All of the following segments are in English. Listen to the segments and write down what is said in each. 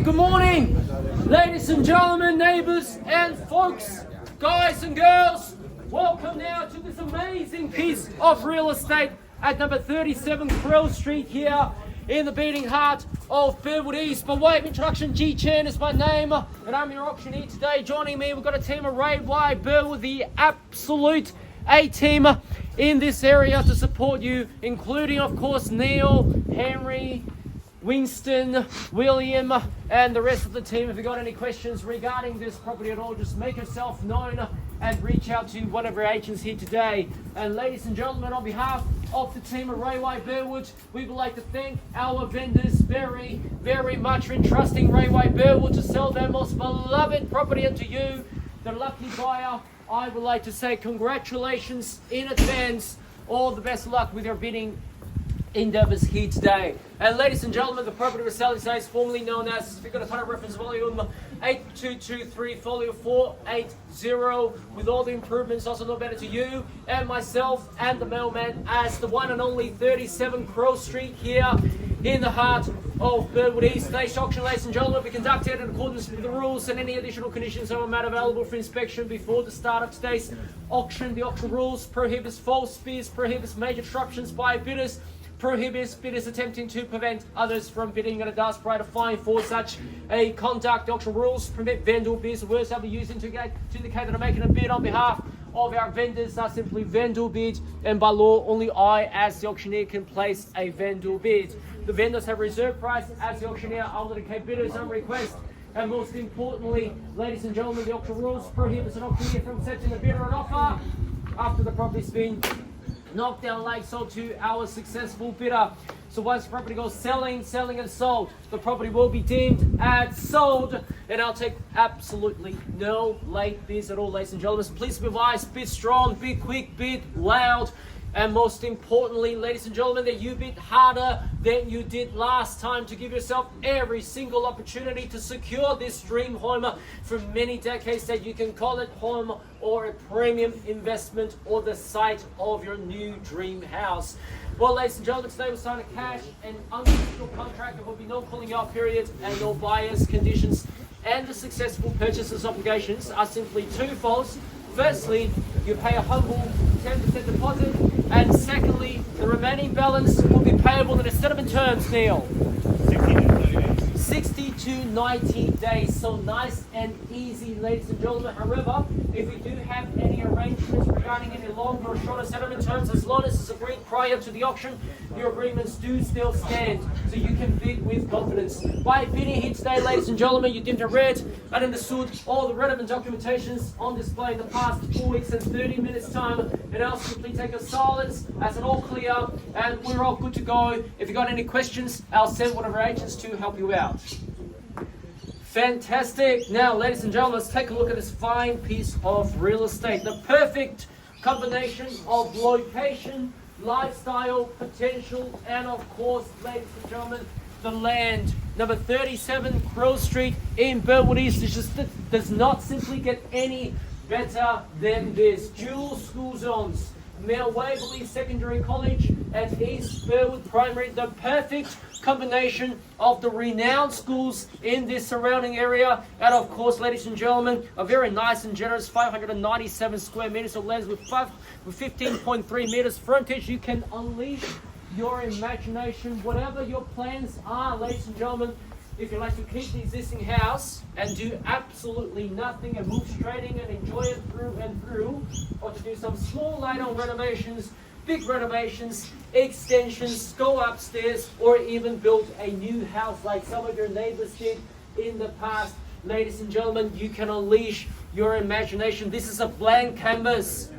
Good morning, ladies and gentlemen, neighbors and folks, guys and girls. Welcome now to this amazing piece of real estate at number 37 Crow Street here in the beating heart of Burwood East. By way of introduction, G Chan is my name, and I'm your auctioneer today. Joining me, we've got a team of Ray Y Burwood, the absolute A-team in this area to support you, including, of course, Neil, Henry, Winston, William, and the rest of the team. If you've got any questions regarding this property at all, just make yourself known and reach out to one of our agents here today. And ladies and gentlemen, on behalf of the team of Ray Y Burwood, we would like to thank our vendors very, very much for entrusting Ray Y Burwood to sell their most beloved property. And to you, the lucky buyer, I would like to say congratulations in advance. All the best luck with your bidding endeavors here today. And ladies and gentlemen, the property we're selling today is formerly known as, if you've got a title reference volume 8223 folio 480, with all the improvements also known better to you and myself and the mailman as the one and only 37 Crow Street here in the heart of Burwood East. Today's auction, ladies and gentlemen, will be conducted in accordance with the rules, and any additional conditions are made available for inspection before the start of today's auction. The auction rules prohibits false bids, prohibits major disruptions by bidders, prohibits bidders attempting to prevent others from bidding, and it does provide a fine for such a conduct. The auction rules permit vendor bids. The words that we use to indicate that I'm making a bid on behalf of our vendors are simply vendor bids, and by law, only I, as the auctioneer, can place a vendor bid. The vendors have reserve price. As the auctioneer, I'll indicate bidders on request. And most importantly, ladies and gentlemen, the auction rules prohibits an auctioneer from accepting a bid or an offer after the property's been knocked down like so to our successful bidder. So once the property goes selling and sold, the property will be deemed as sold, and I'll take absolutely no late bids at all, ladies and gentlemen. So please be advised, bid strong, bid quick, bid loud, and most importantly, ladies and gentlemen, that you bid harder than you did last time to give yourself every single opportunity to secure this dream home for many decades, that you can call it home or a premium investment or the site of your new dream house. Well, ladies and gentlemen, today we'll sign a cash and unconditional contract. There will be no calling out period and no buyer's conditions, and the successful purchaser's obligations are simply twofold. Firstly, you pay a humble 10% deposit, and secondly, the remaining balance will be payable in a settlement terms, Neil. 60 to 90 days, so nice and easy, ladies and gentlemen. However, if you do have any arrangements regarding any longer or shorter settlement terms, as long as it's agreed prior to the auction, your agreements do still stand, so you can bid with confidence. By bidding here today, ladies and gentlemen, you didn't have read and understood all the relevant documentations on display in the past 4 weeks and 30 minutes time, and I'll simply take a silence as an all clear, and we're all good to go. If you got any questions, I'll send one of our agents to help you out. Fantastic. Now, ladies and gentlemen, let's take a look at this fine piece of real estate. The perfect combination of location, lifestyle, potential, and of course, ladies and gentlemen, the land. Number 37 Crow Street in Burwood East. It just does not simply get any better than this. Dual school zones, Mount Waverley Secondary College and East Burwood Primary. The perfect combination of the renowned schools in this surrounding area, and of course, ladies and gentlemen, a very nice and generous 597 square meters of land with 15.3 meters frontage. You can unleash your imagination, whatever your plans are, ladies and gentlemen. If you like to keep the existing house and do absolutely nothing and move straight in and enjoy it through and through, or to do some small light-on renovations, big renovations, extensions, go upstairs, or even build a new house like some of your neighbors did in the past, ladies and gentlemen, you can unleash your imagination. This is a blank canvas.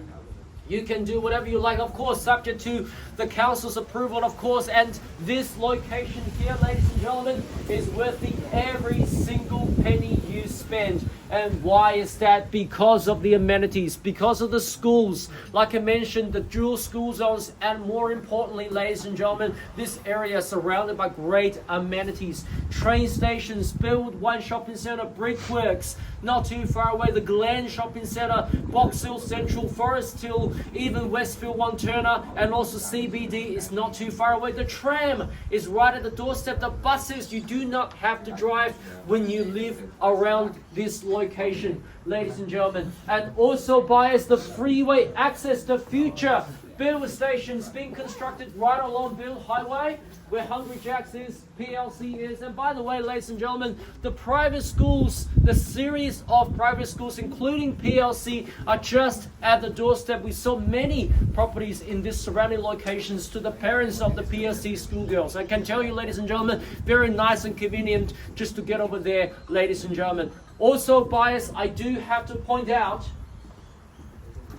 You can do whatever you like, of course, subject to the council's approval, of course. And this location here, ladies and gentlemen, is worth every single penny you spend. spend. And why is that? Because of the amenities, because of the schools, like I mentioned, the dual school zones, and more importantly, ladies and gentlemen, this area is surrounded by great amenities. Train stations, Burwood One Shopping Centre, Brickworks, not too far away, the Glen Shopping Centre, Box Hill Central, Forest Hill, even Westfield One Turner, and also CBD is not too far away. The tram is right at the doorstep. The buses, you do not have to drive when you live around this location, ladies and gentlemen. And also buyers, the freeway access, the future Burwood Station's being constructed right along Burwood Highway, where Hungry Jack's is, PLC is. And by the way, ladies and gentlemen, the private schools, the series of private schools, including PLC, are just at the doorstep. We saw many properties in this surrounding locations to the parents of the PLC schoolgirls. I can tell you, ladies and gentlemen, very nice and convenient just to get over there, ladies and gentlemen. Also, buyers, I do have to point out,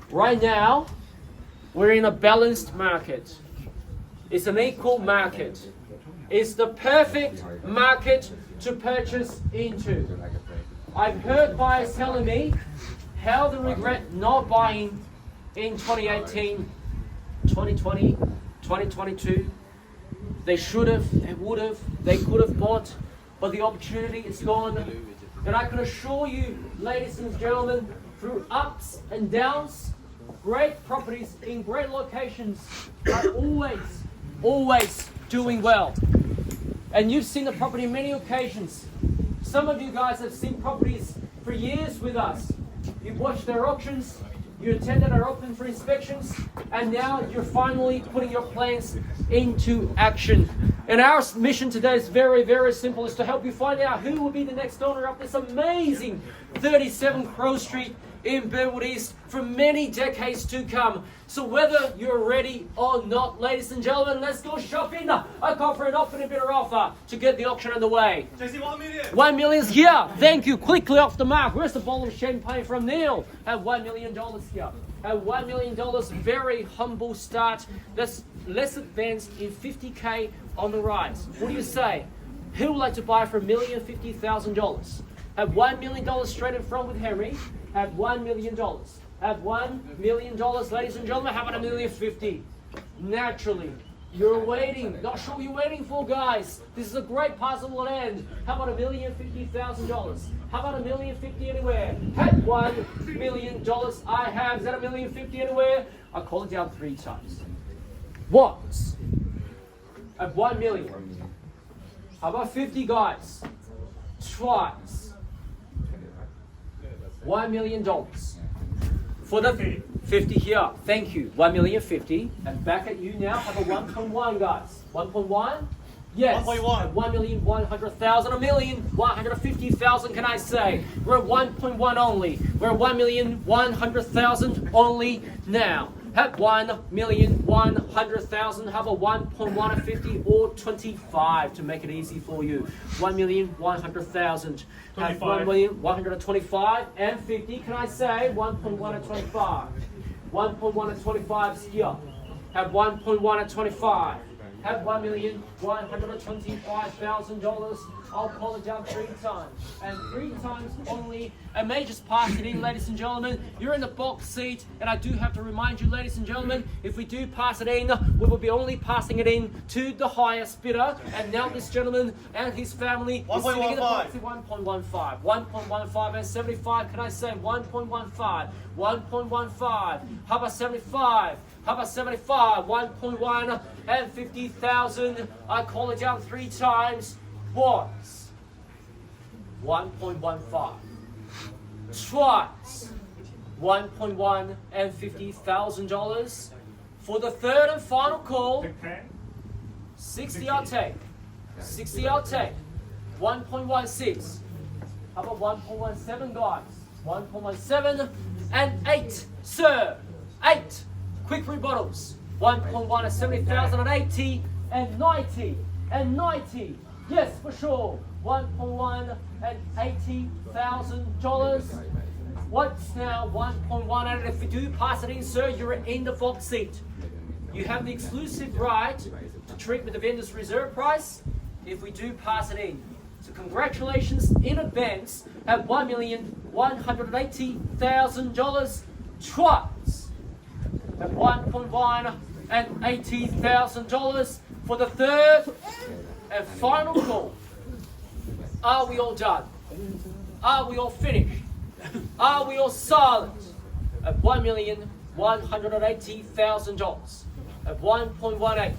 right now, we're in a balanced market. It's an equal market. It's the perfect market to purchase into. I've heard buyers telling me how they regret not buying in 2018, 2020, 2022. They should have, they would have, they could have bought, but the opportunity is gone. And I can assure you, ladies and gentlemen, through ups and downs, great properties in great locations are always doing well. And you've seen the property on many occasions. Some of you guys have seen properties for years with us. You've watched their auctions, you attended our open for inspections, and now you're finally putting your plans into action. And our mission today is very, very simple. It's to help you find out who will be the next owner of this amazing 37 Crow Street in Burwood East for many decades to come. So whether you're ready or not, ladies and gentlemen, let's go shopping. I call for an offer and a bidder offer to get the auction underway. JC, 1 million. 1 million's here. Thank you. Quickly off the mark. Where's the bottle of champagne from Neil? At $1 million here. At $1 million, very humble start. Let's advance in 50K on the rise. What do you say? Who would like to buy for $1,050,000? Have $1 million straight in front with Henry. Have $1 million. Have $1 million, ladies and gentlemen. How about $1,050,000? Naturally, you're waiting. Not sure what you're waiting for, guys. This is a great puzzle at end. How about $1,050,000? How about $1,050,000 anywhere? At $1 million, I have. Is that $1,050,000 anywhere? I call it down 3 times. Once. At $1 million. How about 50, guys? Twice. $1 million. For the 50 here. Thank you. $1,050,000. And back at you now. Have a 1.1, guys. 1.1? Yes. 1.1. 1,100,000. 1,150,000, can I say? We're at 1.1 only. We're at 1,100,000 only now. At 1,100,000, have a 1.1 of 50 or 25 to make it easy for you. 1,100,000. Have 1,125 and 50. Can I say 1.1 at 25? 1.1 at 25 is here. Have 1.1 at 25. Have $1,125,000. I'll call it down 3 times. And 3 times only. I may just pass it in, ladies and gentlemen. You're in the box seat. And I do have to remind you, ladies and gentlemen, if we do pass it in, we will be only passing it in to the highest bidder. And now this gentleman and his family is sitting in the box at 1.15. 1.15 and 75. Can I say 1.15? 1.15. How about 75? How about 75? 1.1 and 50,000. I call it down 3 times. Once. 1.15. Twice. 1.1 and $50,000. For the third and final call. 60 I'll take. 60 I'll take. 1.16. How about 1.17, guys? 1.17 and 8, sir. 8. Quick rebuttals. 1.1 at 70,000 and 80 and 90 and 90. Yes, for sure. 1.1 and $80,000. What's now 1.1 and if you do pass it in, sir, you're in the box seat. You have the exclusive right to treat with the vendor's reserve price if we do pass it in. So congratulations in advance at $1,180,000 twice, at $1,180,000 for the third and final call. Are we all done? Are we all finished? Are we all silent? At $1,180,000, at 1.18,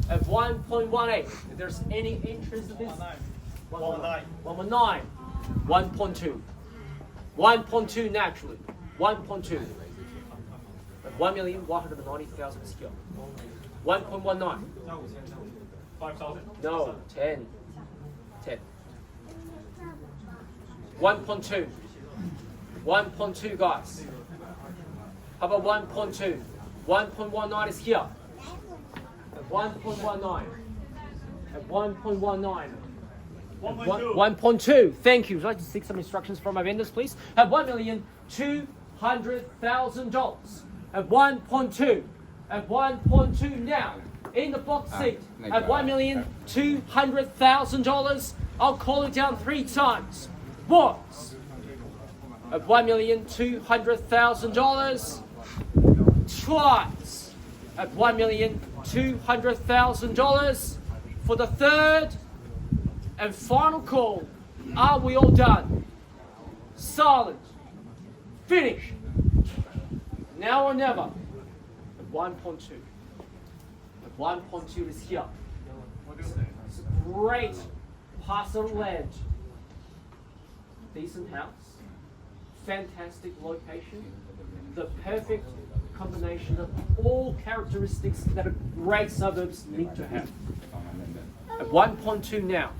at 1.18. If there's any interest in this, 1.9, 1.2, 1.2 naturally, 1.2. At 1,190,000 is here. 1.19. 5,000. No, 10. 10. 1.2. 1.2, guys. How about 1.2? 1.19 is here. At 1.19. At 1.19. 1.2. Thank you. Would you like to seek some instructions from my vendors, please? At $1,200,000. At 1.2. At 1.2 now. In the box seat. At $1,200,000. I'll call it down 3 times. Once. At $1,200,000. Twice. At $1,200,000 for the third and final call. Are we all done? Silent. Finish. Now or never. At 1.2. At 1.2 is here. It's a great parcel of land. Decent house. Fantastic location. The perfect combination of all characteristics that a great suburbs need to have. At 1.2 now.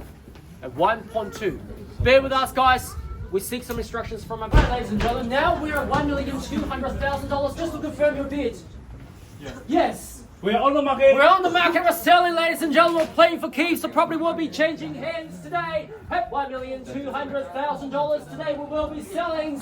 At 1.2. Bear with us, guys. We seek some instructions from our ladies and gentlemen. Now we're at $1,200,000. Just to confirm your bid. Yes. We're on the market. We're on the market. We're selling, ladies and gentlemen. We're playing for keeps. The property will be changing hands today at $1,200,000. Today we will be selling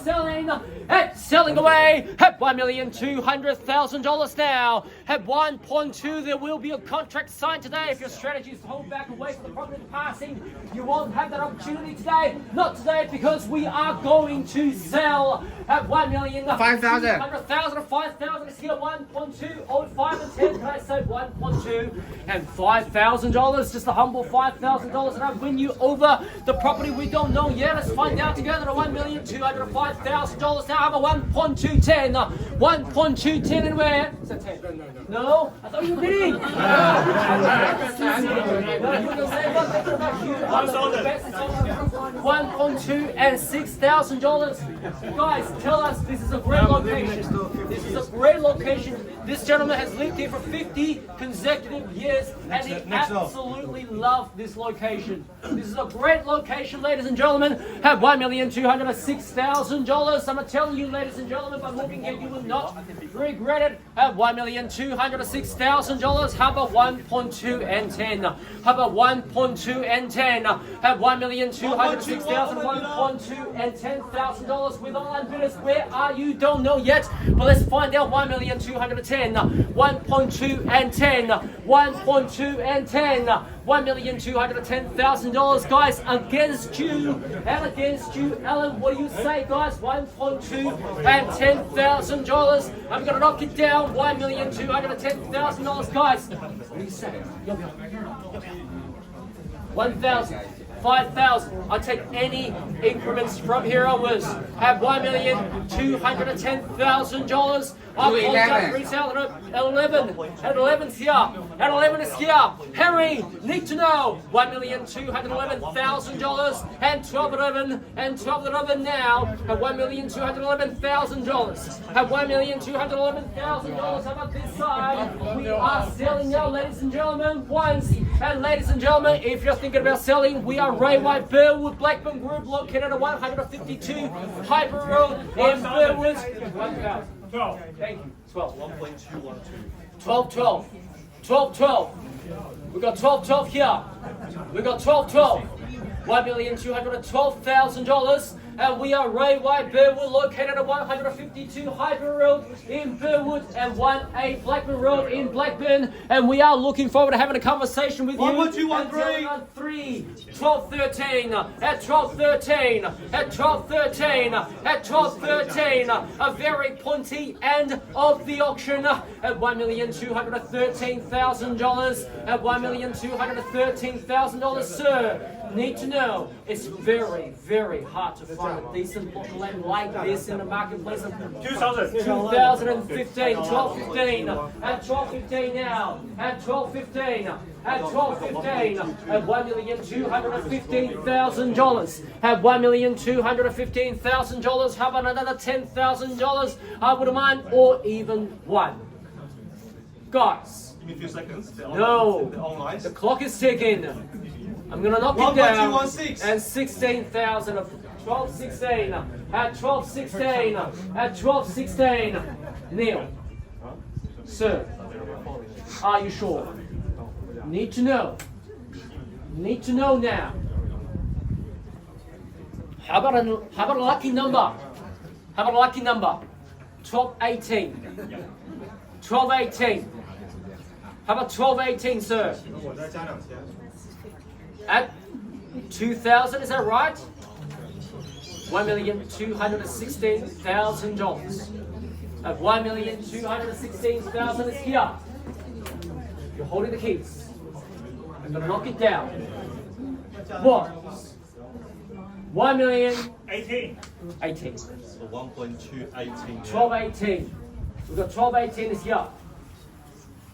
away at $1,200,000 now. At 1.2, there will be a contract signed today. If your strategy is to hold back and wait for the property passing, you won't have that opportunity today. Not today, because we are going to sell at $1,500,000. 5,000 is here. 1.2, 05 and 10. Can I say 1.2 and $5,000? Just a humble $5,000, and I win you over the property we don't know yet. Let's find out together. At $1,205,000 now. Have a 1.210. 1.210 and where? Is that 10? No? I thought you were bidding. 1.2 and $6,000. Guys, tell us this is a great location. This is a great location. This gentleman has lived here for 50 consecutive years, and he absolutely loved this location. This is a great location, ladies and gentlemen. Have $1,206,000. I'm telling you, ladies and gentlemen, by looking here, you will not regret it. Have $1,206,000. How about 1.2 and 10? How about 1.2 and 10? Have $1,206,000, 1.2 and $10,000 with online bidders. Where are you? Don't know yet, but let's find out. $1,210,000, 1.2 and 10, 1.2 and 10, $1,210,000, guys, against you and against you, Alan. What do you say, guys? 1.2 and $10,000. I'm gonna knock it down. $1,210,000, guys. What do you say? 1,000. 5,000. I'll take any increments from here onwards. Have $1,210,000. I'll call down retail at 11. At 11 is here. At 11 is here. Harry, need to know. $1,211,000 and 12 and 11 now. At $1,211,000. At $1,211,000. How about this side? We are selling now, ladies and gentlemen. Once. And ladies and gentlemen, if you're thinking about selling, we are Ray White Burwood Blackburn Group, located at 152 Hyper Road in Burwood. 1,000. 12. Thank you. 12. 1.212. 12. 12. We got 12 here. We got 12. $1,212,000. And we are Railway Burwood, located at 152 Hyper Road in Burwood and 1A Blackburn Road in Blackburn. And we are looking forward to having a conversation with you. 11213. 1213 at 1213 at 1213 at 1213. A very pointy end of the auction at $1,213,000. At $1,213,000, sir. Need to know, it's very, very hard to find a decent block of land like this in the marketplace. 2015, 1215, at 1215 now, at 1215, at 1215, at $1,215,000, at $1,215,000. How about another $10,000? I wouldn't mind, or even one. Guys, Give me a few seconds. no, the clock is ticking. I'm gonna knock it down. 1.216. And 16,000 of 1216 at 1216 at 1216. Neil, sir, are you sure? Need to know. Need to know now. How about a lucky number? How about a lucky number? 1218. 1218. How about 1218, sir? At 2,000, is that right? $1,216,000. At $1,216,000 is here. You're holding the keys. I'm gonna knock it down. What? 18. 18. So 1.218. 1218. We've got 1218 is here.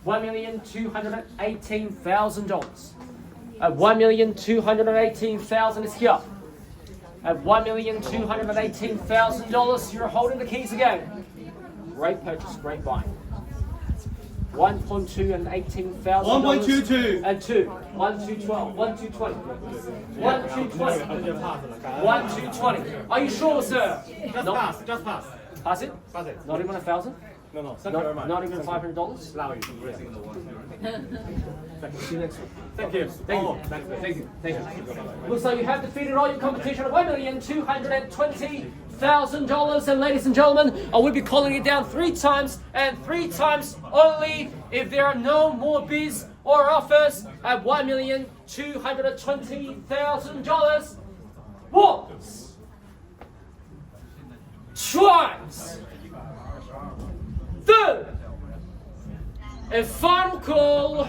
$1,218,000. At $1,218,000 is here. At $1,218,000, you're holding the keys again. Great purchase, great buy. 1.2 and 18,000. 1.22. And 2. 1,212. 1,220. 1,220. 1,220. Are you sure, sir? Just pass. Just pass. Pass it? Pass it. Not even 1,000? No. Thank you very much. Not even $500? Allow you. See you next week. Thank you. Thank you. Thank you. Thank you. Looks like you have defeated all your competition at $1,220,000. And ladies and gentlemen, I will be calling it down 3 times and 3 times only if there are no more bids or offers at $1,220,000. Once, twice, third, and final call.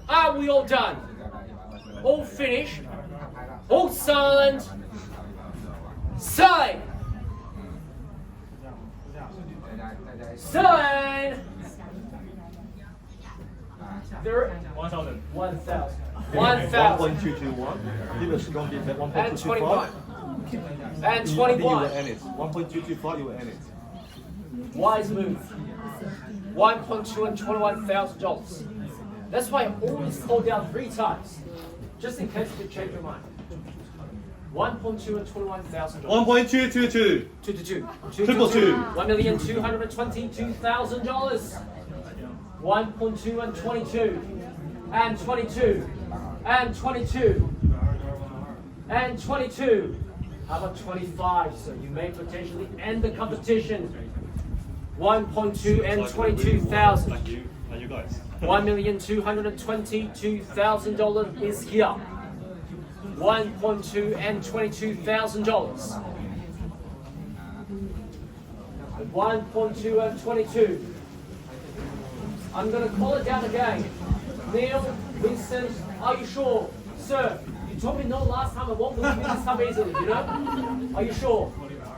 Are we all done? All finished? All silent? Selling! Selling! There, 1,000. 1,000. 1,000. 1.221. Give us going to be And 21. 1.225. And You will 21. end it. 1.225, you will end it. Wise move. 1.2 and $21,000. That's why I always call down 3 times, just in case you change your mind. 1.2 and $21,000. 1.222. 222. Triple two. $1,222,000. 1.2 and 22. And 22. And 22. And 22. How about 25? So you may potentially end the competition. 1.2 and 22,000. Thank you. And you guys. $1,222,000 is here. 1.2 and $22,000. 1.2 and 22. I'm going to call it down again. Neil, Winston, are you sure? Sir, you told me no last time. I won't believe you this time easily, you know? Are you sure?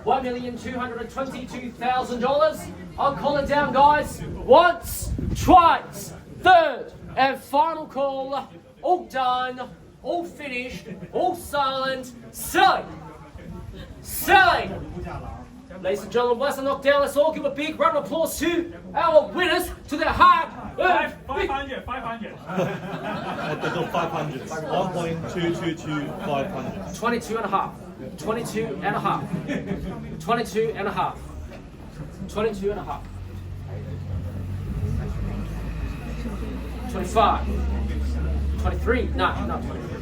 $1,222,000. I'll call it down, guys. Once, twice, third, and final call. All done, all finished, all silent. Selling. Selling. Ladies and gentlemen, let's knock down. Let's all give a big round of applause to our winners, to their hard. 500. 500. At the top 500. 1.222, 500. 22 and a half. 22 and a half. 22 and a half. 22 and a half. 25. 23. No, not 23.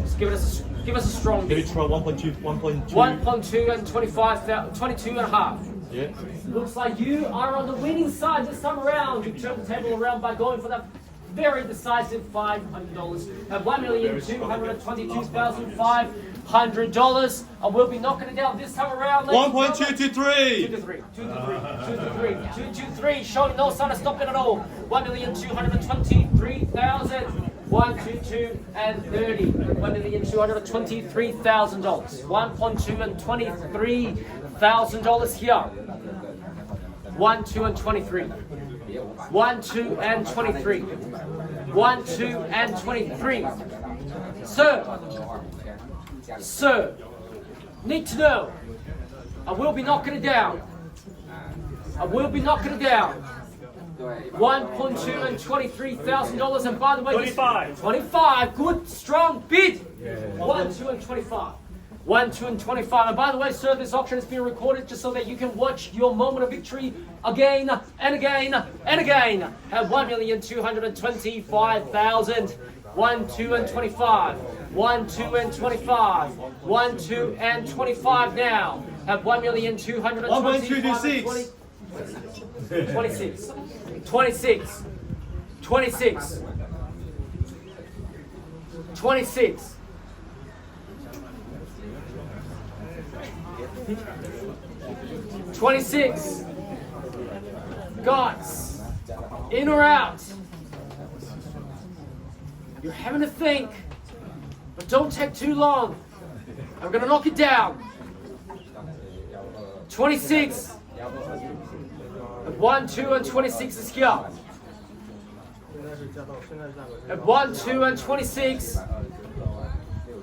Just give it a Give us a strong Maybe bid. try 1.2, 1.2. 1.2 and 25,000, 22 and a half. Yeah. Looks like you are on the winning side this time around. You turn the table around by going for that very decisive $500 at $1,222,500. I will be knocking it down this time around. 1.223. 223, showing no sign of stopping at all. 1,223,000. 122 and 30. $1,223,000. 1.2 and $23,000 here. 1, 2 and 23. 1, 2 and 23. 1, 2 and 23. Sir, need to know. I will be knocking it down. I will be knocking it down. 1.2 and $23,000, and by the way, 25. 25, good, strong bid. 1, 2 and 25. 1, 2 and 25. And by the way, sir, this auction is being recorded just so that you can watch your moment of victory again and again and again at 1,225,000. 1, 2 and 25. 1, 2 and 25. 1, 2 and 25 now at 1,225,000. 26. 26. 26. 26. 26. Guys, in or out? You're having to think, but don't take too long. I'm gonna knock it down. 26. 1, 2 and 26 is here. At 1, 2 and 26.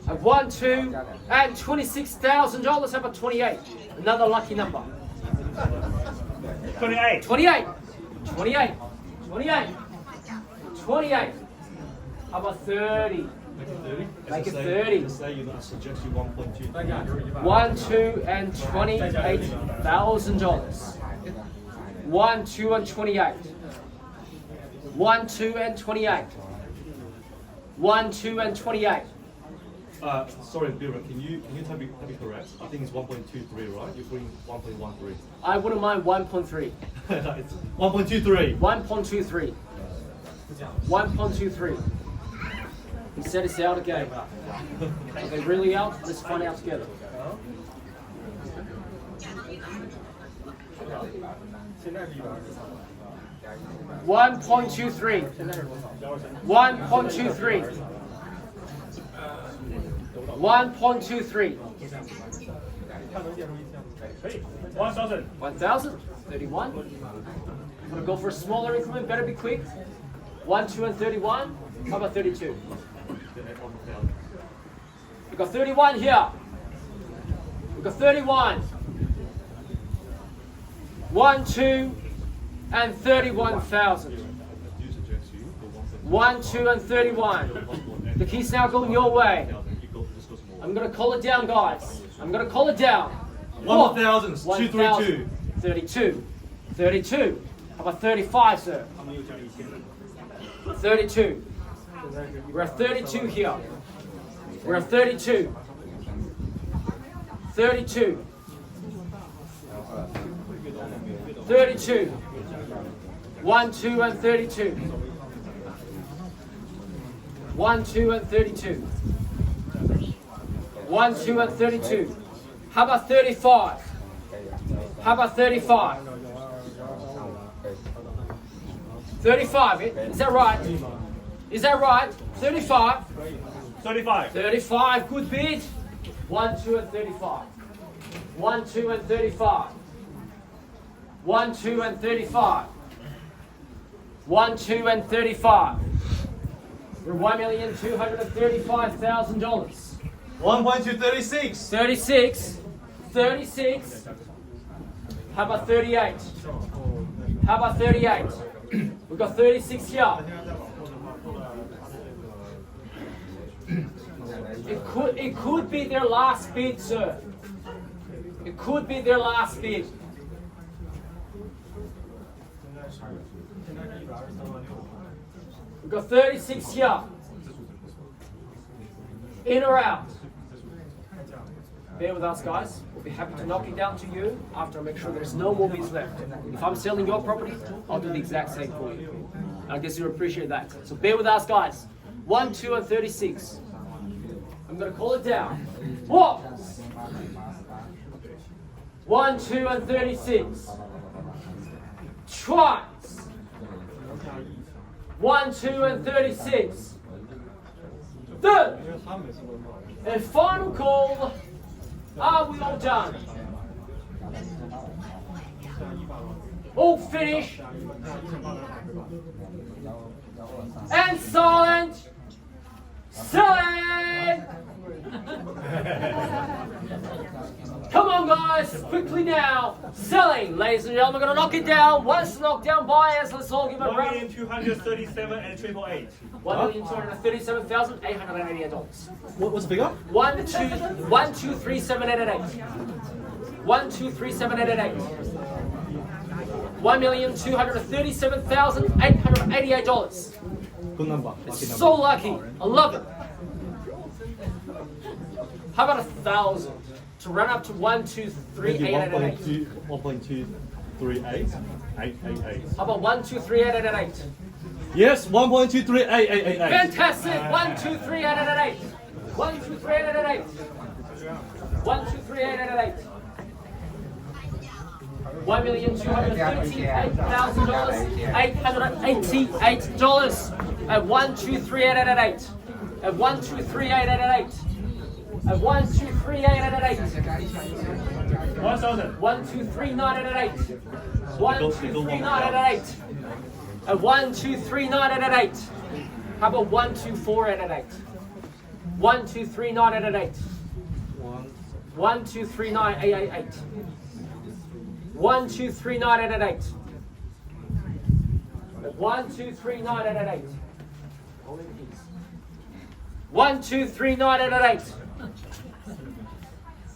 At 1, 2 and $26,000. How about 28? Another lucky number. 28. 28. 28. 28. 28. How about 30? Make it 30. Let's say I suggest you 1.2. 1, 2 and $28,000. 1, 2 and 28. 1, 2 and 28. 1, 2 and 28. Sorry, Bira, can you tell me correct? I think it's 1.23, right? You're putting 1.13. I wouldn't mind 1.3. It's 1.23. 1.23. 1.23. He said it's out again. Are they really out? Let's find out together. One point two three. 1.23. 1.23. 1,000. 1,000. 31. I'm gonna go for a smaller increment. Better be quick. 1, 2 and 31. How about 32? We got 31 here. We got 31. 1, 2 and 31,000. 1, 2 and 31. The key's now going your way. I'm gonna call it down, guys. I'm gonna call it down. 1,000. 232. 32. 32. How about 35, sir? 32. We're at 32 here. We're at 32. 32. 32. 1, 2 and 32. 1, 2 and 32. 1, 2 and 32. How about 35? How about 35? 35, is that right? Is that right? 35? 35. 35, good bid. 1, 2 and 35. 1, 2 and 35. 1, 2 and 35. 1, 2 and 35. We're $1,235,000. 1.236. 36. 36. How about 38? How about 38? We've got 36 here. It could be their last bid, sir. It could be their last bid. We've got 36 here. In or out? bear with us, guys. We'll be happy to knock it down to you after I make sure there's no more bids left. If I'm selling your property, I'll do the exact same for you. I guess you appreciate that. So bear with us, guys. 1, 2, and 36. I'm going to call it down. What? 1, 2, and 36. Twice. 1, 2, and 36. Third. And final call. Are we all done? All finished. And silent. Selling! Come on, guys, quickly now. Selling, ladies and gentlemen, we're going to knock it down. Once knocked down buyers, let's all give a round. 1,237,888. $1,237,888. What's the figure? 1,237,888. 1,237,888. $1,237,888. Good number. It's so lucky. I love it. How about 1,000 to run up to 1,238,888? 1.238,888. How about 1,238,888? Yes, 1.238,888. Fantastic. 1,238,888. 1,238,888. 1,238,888. $1,238,888. At 1,238,888. At 1,238,888. At 1,238,888. 1,000. 1,239,888. 1,239,888. At 1,239,888. How about 1,248,888? 1,239,888. 1,239,888. 1,239,888. 1,239,888. 1,239,888.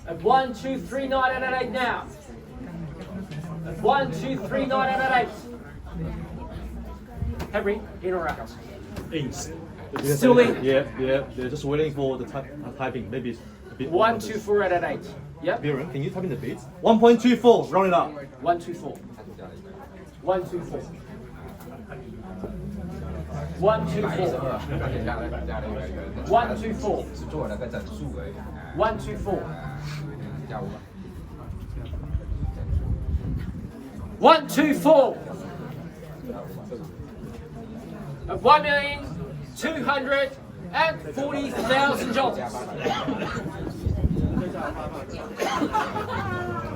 At 1,239,888 now. At 1,239,888. Henry, in or out? In. Still in? Yeah. They're just waiting for the typing. Maybe it's a bit. 1,248,888. Yep. Biren, can you type in the beats? 1.24. Round it up. 124. 124. 124. 124. 是做了个整数而已。 124. 跳舞。 124. Of $1,240,000.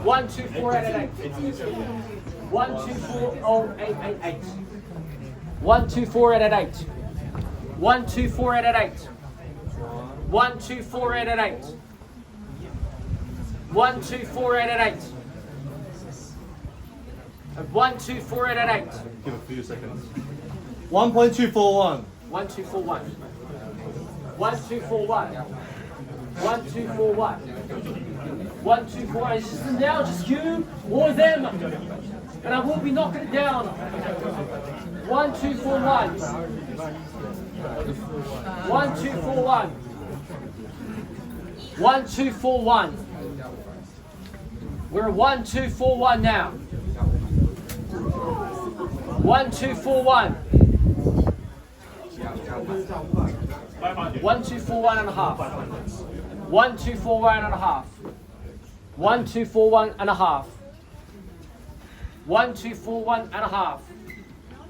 124,888. 124,0888. 124,888. 124,888. 124,888. 124,888. 124,888. Give a few seconds. 1.241. 1,241. 1,241. 1,241. 1,241. It's just now just you or them. And I will be knocking it down. 1,241. 1,241. 1,241. We're at 1,241 now. 1,241. 1,241 and a half. 1,241 and a half. 1,241 and a half. 1,241 and a half.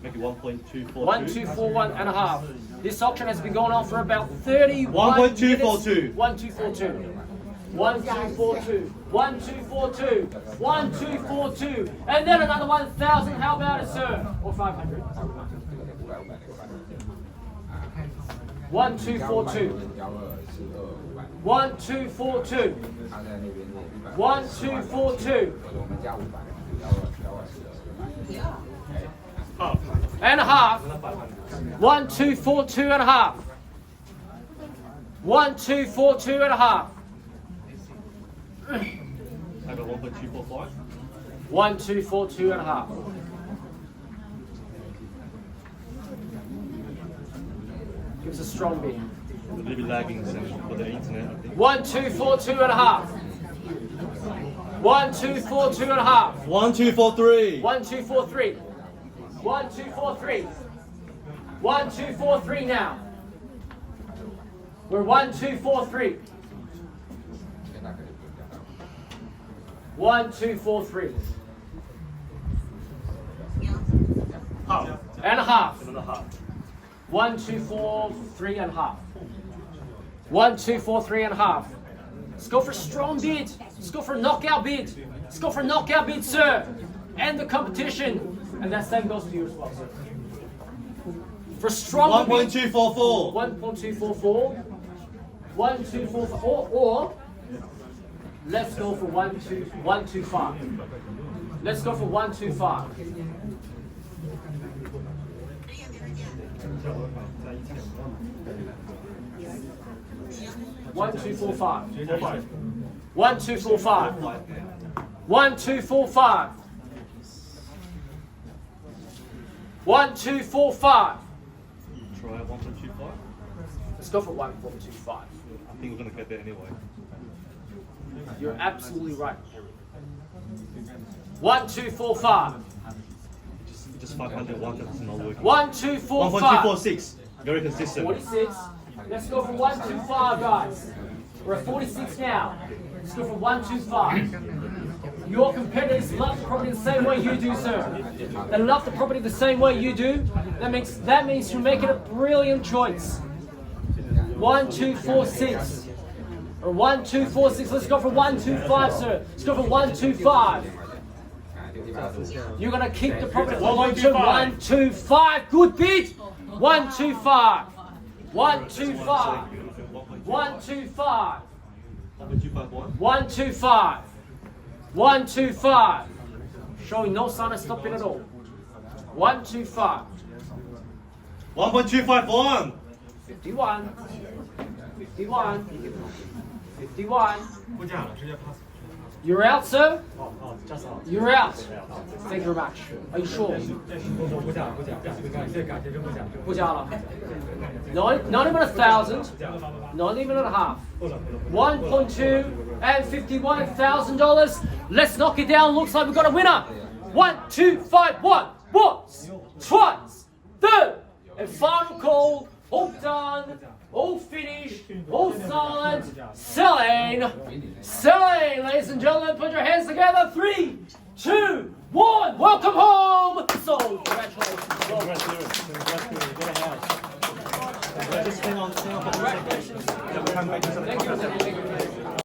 Maybe 1.242. 1,241 and a half. This auction has been going on for about 31 1.242. 1,242. 1,242. 1,242. 1,242. And then another 1,000. How about it, sir? Or 500. 1,242. 1,242. 1,242. And a half. 1,242 and a half. 1,242 and a half. I got 1.245. 1,242 and a half. Give us a strong bid. A little bit lagging for the internet, I think. 1,242 and a half. 1-2-4, 2.5. 1-2-4-3. 1-2-4-3. 1-2-4-3. 1-2-4-3 now. We're 1-2-4-3. 1-2-4-3. Half. And a half. Another half. 1-2-4-3 and a half. 1-2-4-3 and a half. Let's go for a strong bid. Let's go for a knockout bid. Let's go for a knockout bid, sir. End the competition. And that same goes to you as well, sir. For strong bid. 1.244. 1.244. 1.244. Or let's go for 1.25. Let's go for 1.25. 1-2-4-5. 1-2-4-5. 1-2-4-5. 1-2-4-5. Try 1.25. Let's go for 1.25. I think we're gonna get there anyway. You're absolutely right. 1-2-4-5. Just 500, 1 not working. 1-2-4-5. 1.246. Very consistent. 46. Let's go for 1-2-5, guys. We're at 46 now. Let's go for 1-2-5. Your competitors love the property the same way you do, sir. They love the property the same way you do. That means you're making a brilliant choice. 1-2-4-6. Or 1-2-4-6. Let's go for 1-2-5, sir. Let's go for 1-2-5. You're gonna keep the property for 1-2-5. Good bid. 1-2-5. 1-2-5. 1-2-5. 1-2-5. 1-2-5. Showing no sign of stopping at all. 1-2-5. 1.251. 51. 51. 51. You're out, sir? You're out. Thank you very much. Are you sure? 不加了. Not even 1,000. Not even a half. 1.2 and $51,000. Let's knock it down. Looks like we've got a winner. 1, 2, 5, 1. Once, twice, third, and final call. All done. All finished, all signed, selling, ladies and gentlemen, put your hands together, 3, 2, 1, welcome home, sold, congratulations. Just hang on for 2 seconds. Congratulations. Thank you.